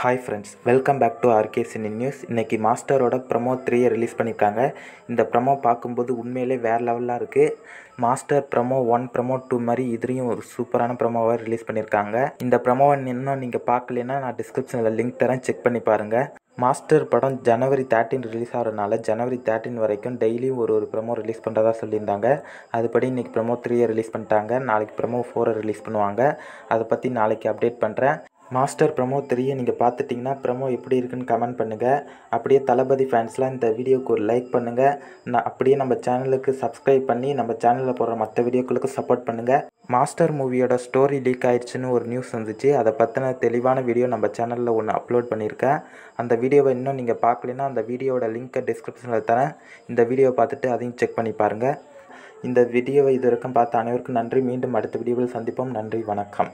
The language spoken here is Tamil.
Hi friends, welcome back to RK cine news. இன்றைக்கி மாஸ்டரோட ப்ரமோ 3 ரிலீஸ் பண்ணியிருக்காங்க. இந்த ப்ரமோ பார்க்கும்போது உண்மையிலே வேறு லெவலாக இருக்குது. மாஸ்டர் ப்ரமோ 1, ப்ரமோ 2 மாதிரி இதுலேயும் ஒரு சூப்பரான ப்ரமோவாக ரிலீஸ் பண்ணியிருக்காங்க. இந்த ப்ரமோவை இன்னும் நீங்கள் பார்க்கலன்னா நான் டிஸ்கிரிப்ஷனில் லிங்க் தரேன், செக் பண்ணி பாருங்கள். மாஸ்டர் படம் ஜனவரி 13 ரிலீஸ் ஆகிறதுனால ஜனவரி 13 வரைக்கும் டெய்லியும் ஒரு ப்ரமோ ரிலீஸ் பண்ணுறதா சொல்லியிருந்தாங்க. அதுபடி இன்றைக்கி ப்ரமோ 3 ரிலீஸ் பண்ணிட்டாங்க. நாளைக்கு ப்ரமோ 4 ரிலீஸ் பண்ணுவாங்க. அதை பற்றி நாளைக்கு அப்டேட் பண்ணுறேன். மாஸ்டர் ப்ரமோ 3 நீங்கள் பார்த்துட்டிங்கன்னா ப்ரமோ எப்படி இருக்குன்னு கமெண்ட் பண்ணுங்கள். அப்படியே தளபதி ஃபேன்ஸ்லாம் இந்த வீடியோவுக்கு ஒரு லைக் பண்ணுங்கள். அப்படியே நம்ம சேனலுக்கு சப்ஸ்கிரைப் பண்ணி நம்ம சேனலில் போடுற மற்ற வீடியோக்களுக்கு சப்போர்ட் பண்ணுங்கள். மாஸ்டர் மூவியோட ஸ்டோரி லீக் ஆயிடுச்சுன்னு ஒரு நியூஸ் வந்துச்சு. அதை பற்றின தெளிவான வீடியோ நம்ம சேனலில் ஒன்று அப்லோட் பண்ணியிருக்கேன். அந்த வீடியோவை இன்னும் நீங்கள் பார்க்கலன்னா அந்த வீடியோவோட லிங்க்கை டிஸ்கிரிப்ஷனில் தரேன். இந்த வீடியோவை பார்த்துட்டு அதையும் செக் பண்ணி பாருங்கள். இந்த வீடியோவை இது வரைக்கும் பார்த்த அனைவருக்கும் நன்றி. மீண்டும் அடுத்த வீடியோவில் சந்திப்போம். நன்றி, வணக்கம்.